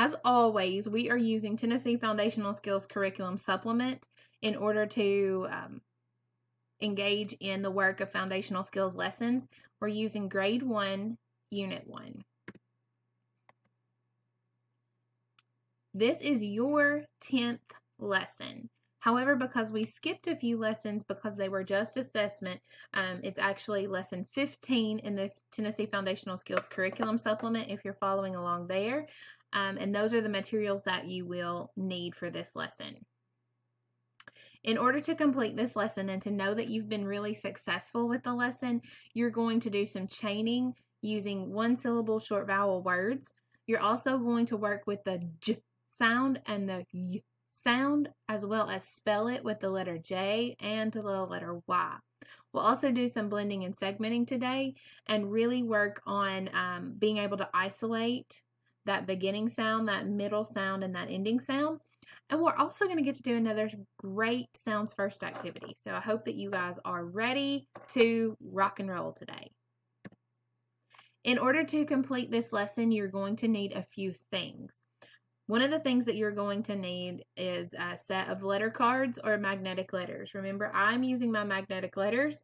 As always, we are using Tennessee Foundational Skills Curriculum Supplement in order to engage in the work of foundational skills lessons. We're using Grade 1, Unit 1. This is your 10th lesson. However, because we skipped a few lessons because they were just assessment, it's actually lesson 15 in the Tennessee Foundational Skills Curriculum Supplement if you're following along there. And those are the materials that you will need for this lesson. In order to complete this lesson and to know that you've been really successful with the lesson, you're going to do some chaining using one-syllable short vowel words. You're also going to work with the J sound and the Y sound, as well as spell it with the letter J and the letter Y. We'll also do some blending and segmenting today and really work on being able to isolate that beginning sound, that middle sound, and that ending sound. And we're also going to get to do another great Sounds First activity. So I hope that you guys are ready to rock and roll today. In order to complete this lesson, you're going to need a few things. One of the things that you're going to need is a set of letter cards or magnetic letters. Remember, I'm using my magnetic letters.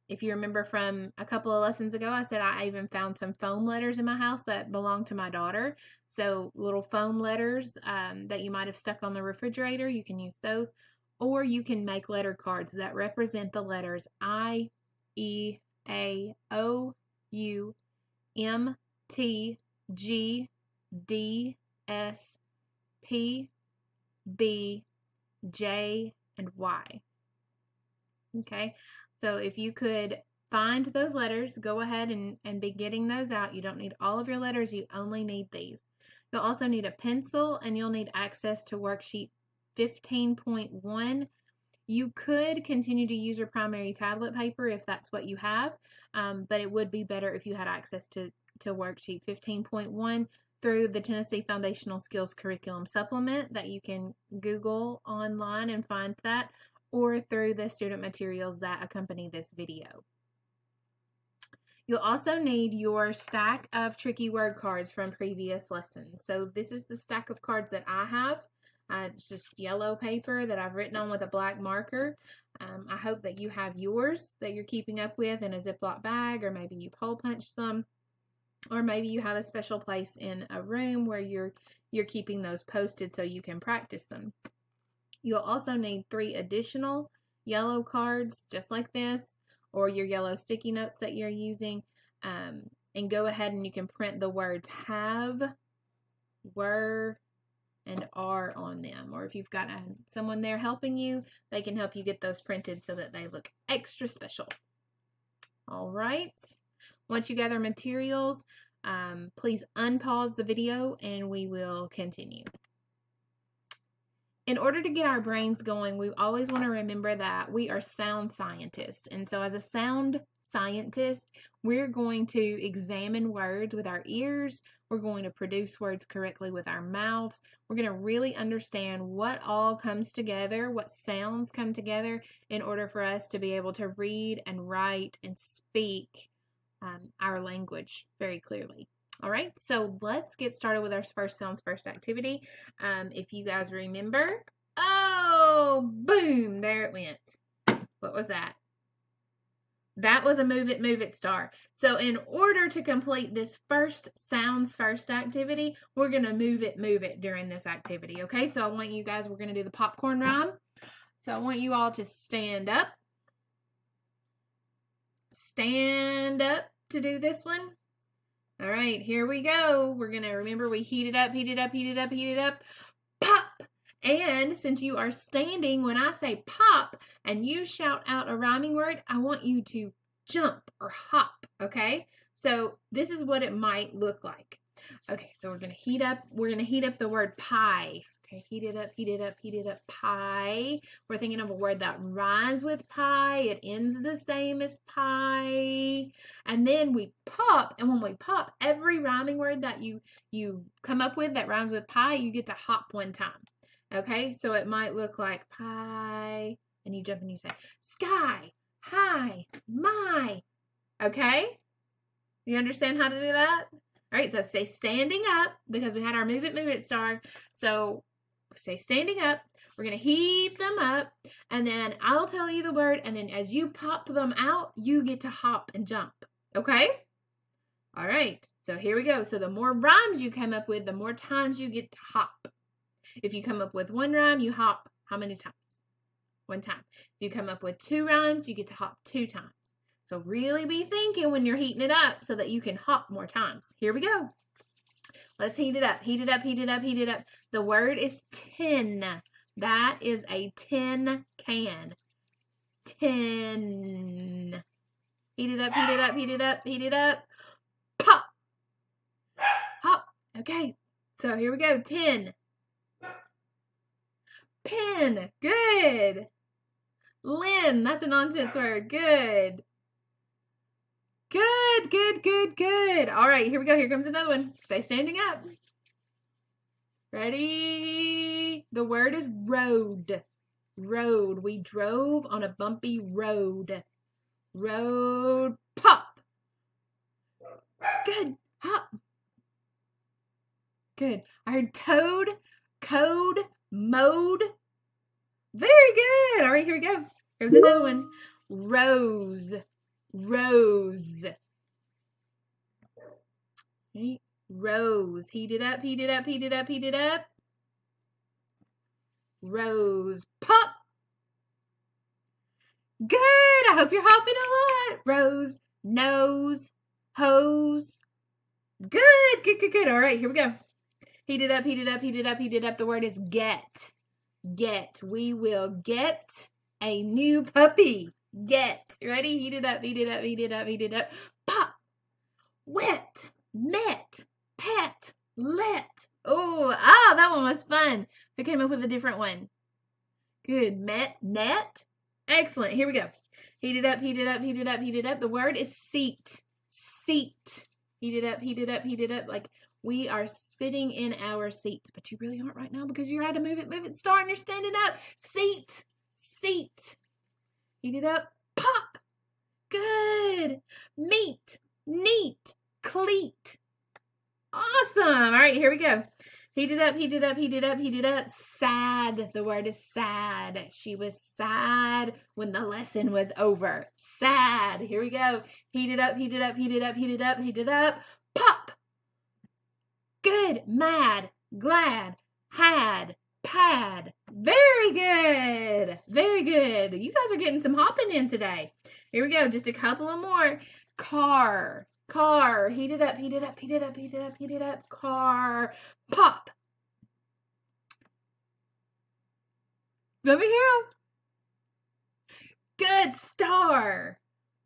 If you remember from a couple of lessons ago, I said I even found some foam letters in my house that belong to my daughter. So little foam letters that you might have stuck on the refrigerator, you can use those. Or you can make letter cards that represent the letters I, E, A, O, U, M, T, G, D, S, P, B, J, and Y. Okay, so if you could find those letters, go ahead and be getting those out. You don't need all of your letters, you only need these. You'll also need a pencil and you'll need access to worksheet 15.1. You could continue to use your primary tablet paper if that's what you have, but it would be better if you had access to worksheet 15.1 through the Tennessee Foundational Skills Curriculum Supplement that you can Google online and find that, or through the student materials that accompany this video. You'll also need your stack of tricky word cards from previous lessons. So this is the stack of cards that I have. It's just yellow paper that I've written on with a black marker. I hope that you have yours that you're keeping up with in a Ziploc bag, or maybe you've hole punched them, or maybe you have a special place in a room where you're keeping those posted so you can practice them. You'll also need 3 additional yellow cards just like this, or your yellow sticky notes that you're using, and go ahead and you can print the words have, were, and are on them. Or if you've got someone there helping you, they can help you get those printed so that they look extra special. All right. Once you gather materials, please unpause the video and we will continue. In order to get our brains going, we always want to remember that we are sound scientists. And so as a sound scientist, we're going to examine words with our ears. We're going to produce words correctly with our mouths. We're going to really understand what all comes together, what sounds come together in order for us to be able to read and write and speak our language very clearly. All right, so let's get started with our first Sounds First activity. If you guys remember, oh, boom, there it went. What was that? That was a Move It star. So in order to complete this first Sounds First activity, we're going to move it during this activity, okay? So I want you guys, we're going to do the popcorn rhyme. So I want you all to stand up. Stand up to do this one. All right, here we go. We're going to remember we heat it up, heat it up, heat it up, heat it up. Pop. And since you are standing, when I say pop and you shout out a rhyming word, I want you to jump or hop, okay? So this is what it might look like. Okay, so we're going to heat up the word pie. Okay, heat it up, heat it up, heat it up, pie. We're thinking of a word that rhymes with pie. It ends the same as pie. And then we pop, and when we pop, every rhyming word that you come up with that rhymes with pie, you get to hop one time. Okay, so it might look like pie, and you jump and you say, sky, high, my. Okay? You understand how to do that? All right, so say standing up because we had our move it star. So say standing up. We're going to heap them up, and then I'll tell you the word, and then as you pop them out, you get to hop and jump. Okay? All right, so here we go. So the more rhymes you come up with, the more times you get to hop. If you come up with one rhyme, you hop how many times? One time. If you come up with 2 rhymes, you get to hop 2 times. So really be thinking when you're heating it up so that you can hop more times. Here we go. Let's heat it up. Heat it up, heat it up, heat it up. The word is tin. That is a tin can. Tin. Heat it up, heat it up, heat it up, heat it up. Pop. Hop. Okay. So here we go. Tin. Pin. Good. Lin. That's a nonsense word. Good. Good, good, good, good. All right, here we go. Here comes another one. Stay standing up. Ready? The word is road. Road. We drove on a bumpy road. Road. Pop. Good. Hop. Good. I heard toad, code, mode. Very good. All right, here we go. Here's another one. Rose. Rose. Right? Rose. Heat it up, heat it up, heat it up, heat it up. Rose. Pop. Good. I hope you're hopping a lot. Rose. Nose. Hose. Good, good, good, good. All right, here we go. Heat it up, heat it up, heat it up, heat it up. The word is get. Get. We will get a new puppy. Get. Ready? Heat it up, heat it up, heat it up, heat it up. Pop. Wet. Met. Pet. Let. Oh, that one was fun. I came up with a different one. Good. Met. Net. Excellent. Here we go. Heat it up, heat it up, heat it up, heat it up. The word is seat. Seat. Heat it up, heat it up, heat it up. Like we are sitting in our seats, but you really aren't right now because you're at a move it star and you're standing up. Seat. Seat. Heat it up. Pop. Good. Meet. Neat. Cleat. Awesome. All right, here we go. Heat it up, heat it up, heat it up, heat it up. Sad. The word is sad. She was sad when the lesson was over. Sad. Here we go. Heat it up, heat it up, heat it up, heat it up, heat it up. Pop. Good. Mad. Glad. Had. Pad. Very good. Very good. You guys are getting some hopping in today. Here we go. Just a couple of more. Car. Car. Heat it up, heat it up, heat it up, heat it up, heat it up. Car. Pop. Let me hear them. Good. Star.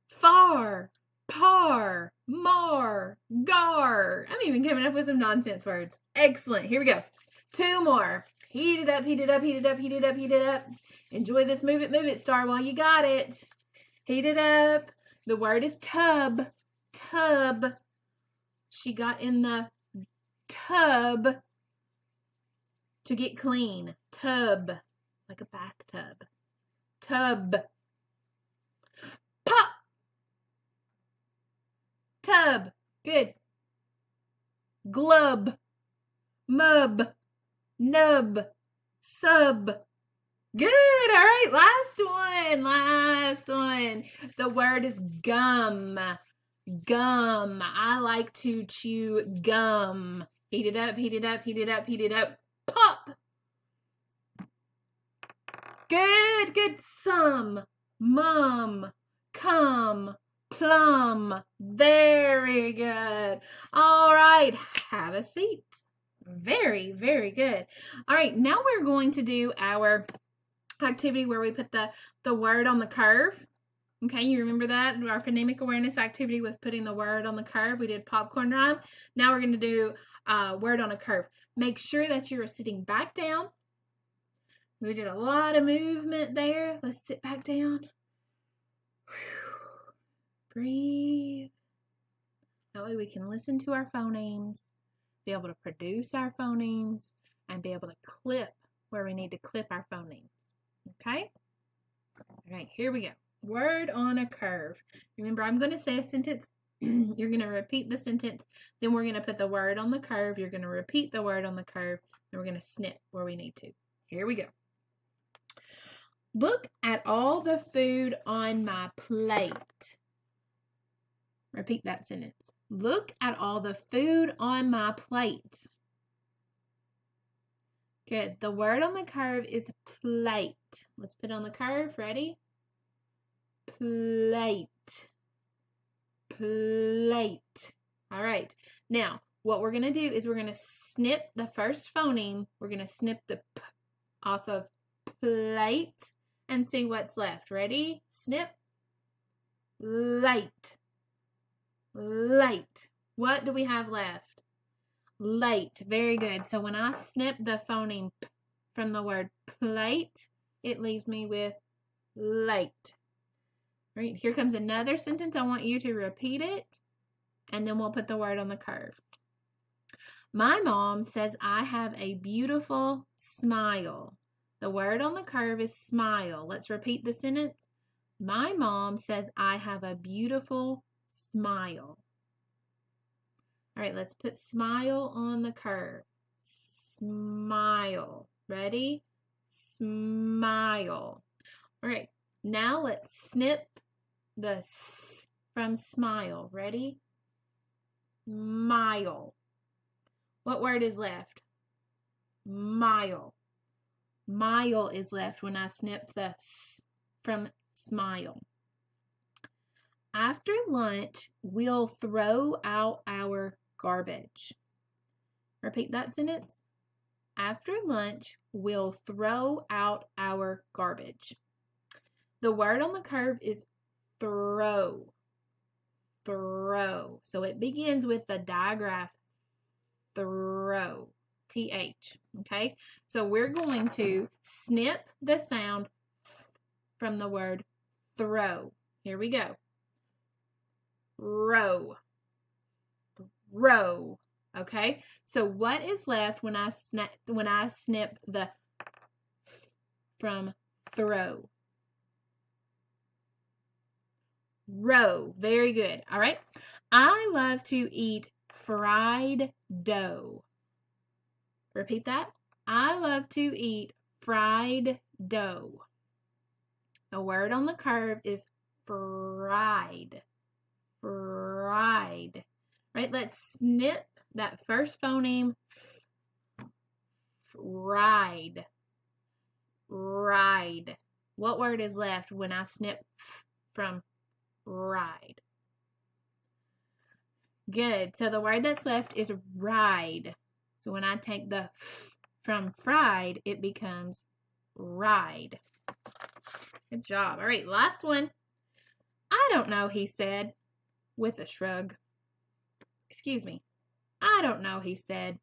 Far. Par. Mar. Gar. I'm even coming up with some nonsense words. Excellent. Here we go. 2 more. Heat it up, heat it up, heat it up, heat it up, heat it up. Enjoy this move it star while you got it. Heat it up. The word is tub. Tub. She got in the tub to get clean. Tub. Like a bathtub. Tub. Pop. Tub. Good. Glub. Mub. Nub. Sub. Good. All right. Last one. The word is gum. Gum. I like to chew gum. Heat it up, heat it up, heat it up, heat it up. Pop. Good, good. Some. Mum. Come. Plum. Very good. All right. Have a seat. Very, very good. All right. Now we're going to do our activity where we put the word on the curve. Okay, you remember that? Our phonemic awareness activity with putting the word on the curve. We did popcorn rhyme. Now we're going to do word on a curve. Make sure that you're sitting back down. We did a lot of movement there. Let's sit back down. Breathe. That way we can listen to our phonemes, be able to produce our phonemes, and be able to clip where we need to clip our phonemes. Okay? All right, here we go. Word on a curve. Remember, I'm going to say a sentence You're going to repeat the sentence. Then we're going to put the word on the curve. You're going to repeat the word on the curve. And we're going to snip where we need to. Here we go. Look at all the food on my plate. Repeat that sentence. Look at all the food on my plate. Good. The word on the curve is plate. Let's put it on the curve. Ready? Plate. Plate. All right. Now, what we're going to do is we're going to snip the first phoneme. We're going to snip the p off of plate and see what's left. Ready? Snip. Late. Late. What do we have left? Late. Very good. So when I snip the phoneme p from the word plate, it leaves me with late. All right, here comes another sentence. I want you to repeat it, and then we'll put the word on the curve. My mom says I have a beautiful smile. The word on the curve is smile. Let's repeat the sentence. My mom says I have a beautiful smile. All right, let's put smile on the curve. Smile. Ready? Smile. All right, now let's snip the s from smile. Ready? Mile. What word is left? Mile. Mile is left when I snip the s from smile. After lunch, we'll throw out our garbage. Repeat that sentence. After lunch, we'll throw out our garbage. The word on the curve is throw. Throw. So it begins with the digraph throw. TH. Okay? So we're going to snip the sound from the word throw. Here we go. Row. Row. Okay? So what is left when I snip the from throw? Row. Very good. All right. I love to eat fried dough. Repeat that. I love to eat fried dough. The word on the curve is fried. Fried. Right? Let's snip that first phoneme. Ride. Ride. What word is left when I snip from ride? Good. So the word that's left is ride. So when I take the from fried, it becomes ride. Good job. All right, last one. I don't know, he said, with a shrug. Excuse me. I don't know, he said,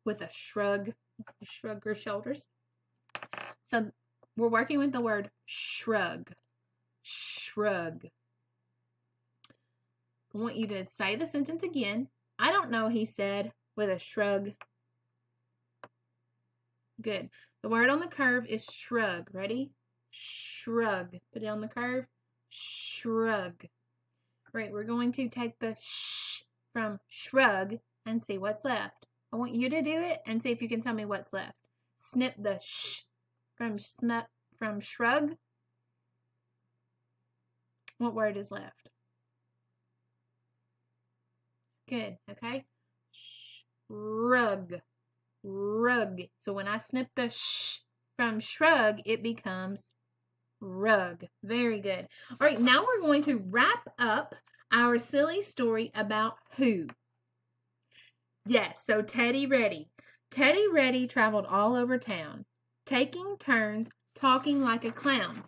with a shrug. Shrug your shoulders. So we're working with the word shrug. Shrug. I want you to say the sentence again. I don't know, he said, with a shrug. Good. The word on the curve is shrug. Ready? Shrug. Put it on the curve. Shrug. Right, we're going to take the sh from shrug and see what's left. I want you to do it and see if you can tell me what's left. Snip the sh from shrug. What word is left? Good, okay? Shrug. Rug. So when I snip the sh from shrug, it becomes rug. Very good. All right, now we're going to wrap up our silly story about who. Yes, so Teddy Reddy. Teddy Reddy traveled all over town, taking turns talking like a clown.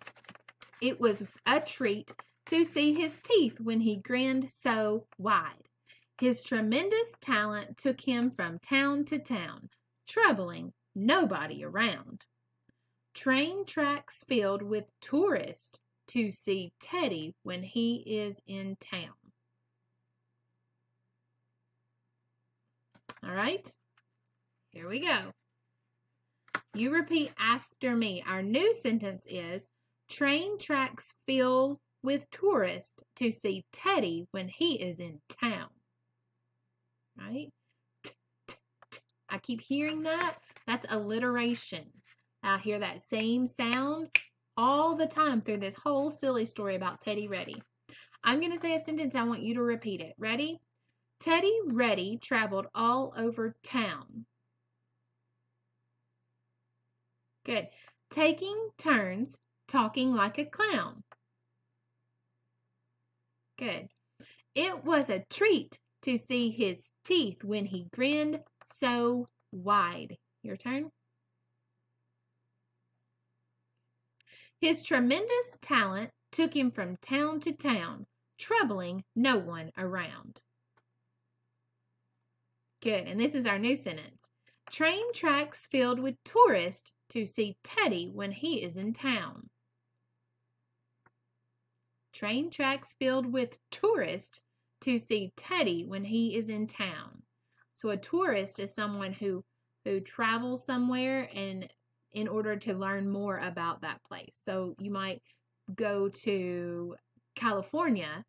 It was a treat to see his teeth when he grinned so wide. His tremendous talent took him from town to town, troubling nobody around. Train tracks filled with tourists to see Teddy when he is in town. All right, here we go. You repeat after me. Our new sentence is, train tracks filled with tourists to see Teddy when he is in town. Right? I keep hearing that. That's alliteration. I hear that same sound all the time through this whole silly story about Teddy Reddy. I'm going to say a sentence. I want you to repeat it. Ready? Teddy Reddy traveled all over town. Good. Taking turns talking like a clown. Good. It was a treat to see his teeth when he grinned so wide. Your turn. His tremendous talent took him from town to town, troubling no one around. Good. And this is our new sentence. Train tracks filled with tourists to see Teddy when he is in town. Train tracks filled with tourists to see Teddy when he is in town. So a tourist is someone who travels somewhere and in order to learn more about that place. So you might go to California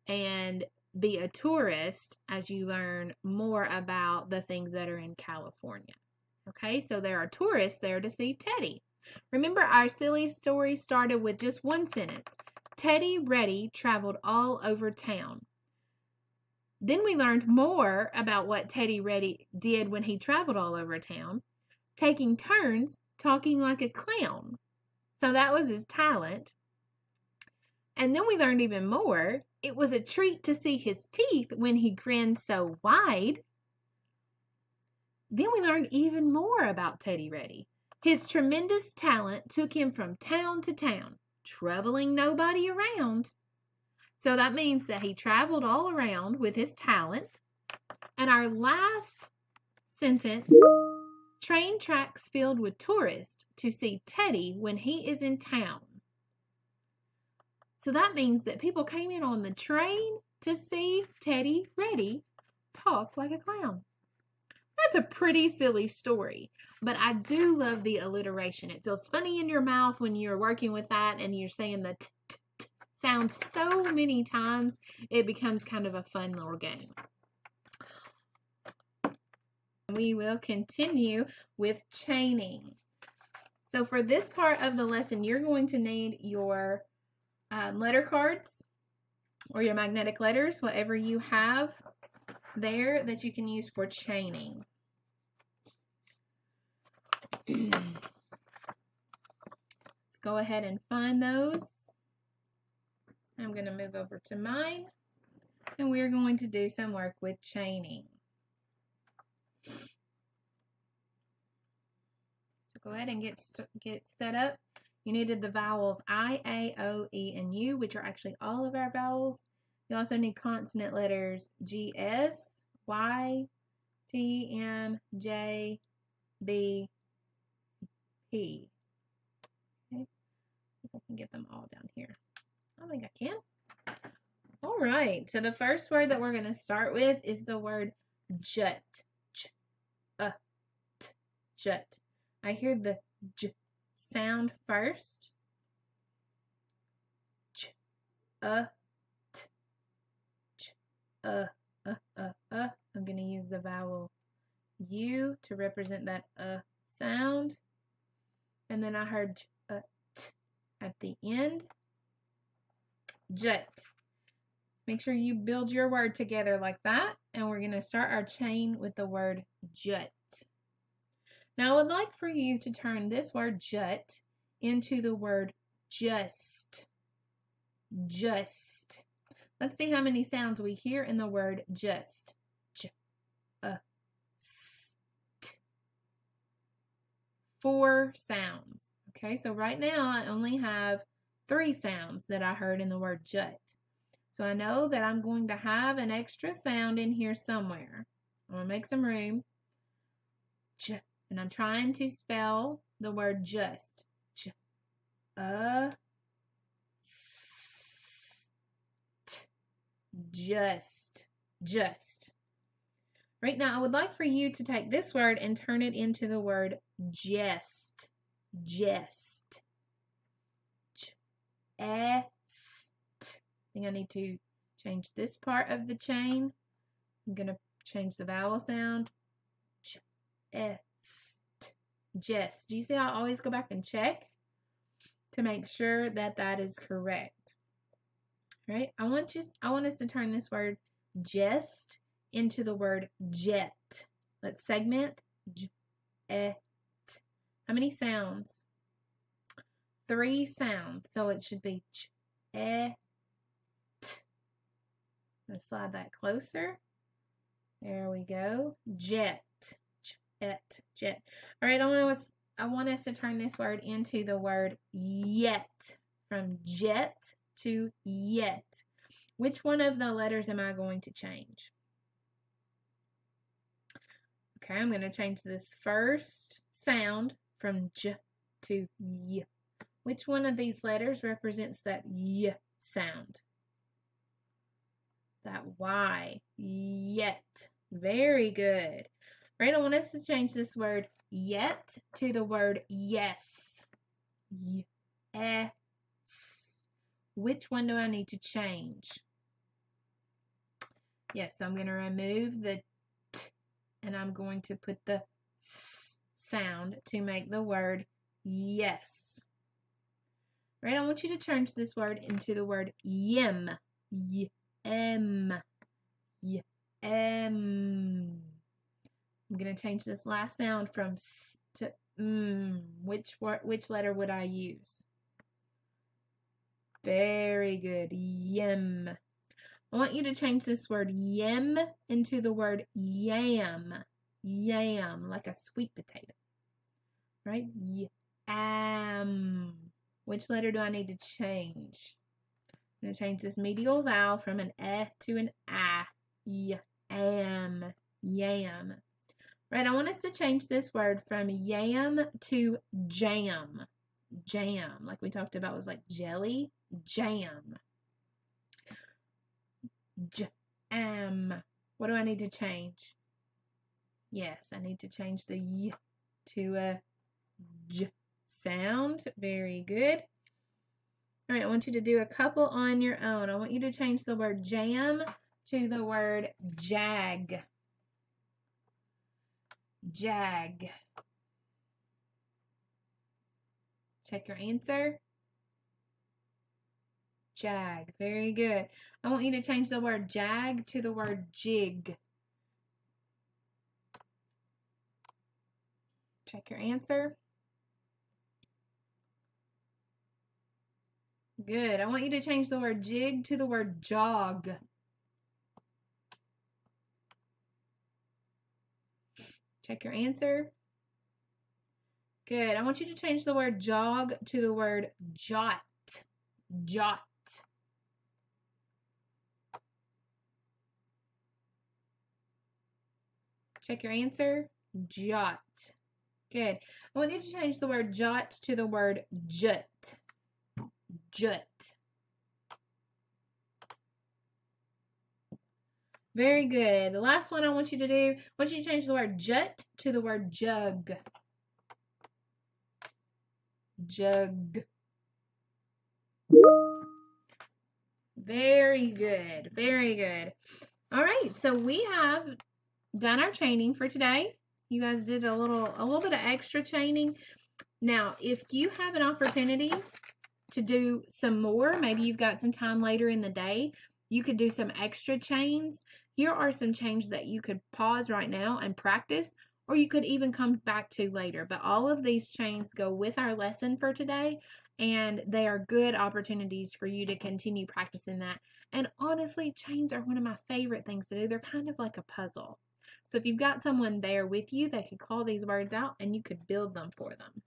and be a tourist as you learn more about the things that are in California. Okay, so there are tourists there to see Teddy. Remember, our silly story started with just one sentence. Teddy Reddy traveled all over town. Then we learned more about what Teddy Reddy did when he traveled all over town, taking turns talking like a clown. So that was his talent. And then we learned even more. It was a treat to see his teeth when he grinned so wide. Then we learned even more about Teddy Reddy. His tremendous talent took him from town to town, troubling nobody around. So that means that he traveled all around with his talent. And our last sentence, train tracks filled with tourists to see Teddy when he is in town. So that means that people came in on the train to see Teddy Reddy talk like a clown. That's a pretty silly story, but I do love the alliteration. It feels funny in your mouth when you're working with that and you're saying the t sound so many times, it becomes kind of a fun little game. We will continue with chaining. So for this part of the lesson, you're going to need your letter cards or your magnetic letters, whatever you have there that you can use for chaining. Let's go ahead and find those. I'm going to move over to mine, and we're going to do some work with chaining. So go ahead and get set up. You needed the vowels I, A, O, E, and U, which are actually all of our vowels. You also need consonant letters G, S, Y, T, M, J, B, P. Okay, see if I can get them all down here. I think I can. All right, so the first word that we're going to start with is the word jut. J, t, jut. I hear the j sound first. Ch, t, ch, I'm going to use the vowel U to represent that sound. And then I heard t at the end. Jut. Make sure you build your word together like that. And we're going to start our chain with the word jut. Now, I would like for you to turn this word jut into the word just. Just. Let's see how many sounds we hear in the word just. J, s, t. 4 sounds. Okay, so right now I only have 3 sounds that I heard in the word jut. So I know that I'm going to have an extra sound in here somewhere. I'm going to make some room. J. And I'm trying to spell the word just. J, s, t, just. Just. Right now, I would like for you to take this word and turn it into the word jest. Jest. J, S, think I need to change this part of the chain. I'm going to change the vowel sound. Jest. Do you see how I always go back and check to make sure that that is correct? All right. I want us to turn this word jest into the word jet. Let's segment. Jet. How many sounds? 3 sounds. So it should be jet. Let's slide that closer. There we go. Jet. Jet. All right, I want us to turn this word into the word yet. From jet to yet. Which one of the letters am I going to change? Okay, I'm going to change this first sound from j to y. Which one of these letters represents that y sound? That Y. Yet. Very good. Right, I want us to change this word yet to the word yes. Yes. Which one do I need to change? Yes, so I'm going to remove the t and I'm going to put the s sound to make the word yes. Right, I want you to change this word into the word yem. Yem. Yem. I'm going to change this last sound from s to m. Which letter would I use? Very good. Yem. I want you to change this word yem into the word yam. Yam, like a sweet potato. Right? Yam. Which letter do I need to change? I'm going to change this medial vowel from an eh to an ah. Yam. Yam. Right, I want us to change this word from yam to jam. Jam, like we talked about, was like jelly. Jam. Jam. What do I need to change? Yes, I need to change the y to a j sound. Very good. All right, I want you to do a couple on your own. I want you to change the word jam to the word jag. Jag. Check your answer. Jag. Very good. I want you to change the word jag to the word jig. Check your answer. Good. I want you to change the word jig to the word jog. Check your answer. Good. I want you to change the word jog to the word jot. Jot. Check your answer. Jot. Good. I want you to change the word jot to the word jut. Jut. Very good. The last one I want you to do, I want you to change the word jut to the word jug. Jug. Very good. Very good. All right. So we have done our chaining for today. You guys did a little bit of extra chaining. Now, if you have an opportunity to do some more, maybe you've got some time later in the day, you could do some extra chains. Here are some chains that you could pause right now and practice, or you could even come back to later. But all of these chains go with our lesson for today, and they are good opportunities for you to continue practicing that. And honestly, chains are one of my favorite things to do. They're kind of like a puzzle. So if you've got someone there with you, they could call these words out and you could build them for them.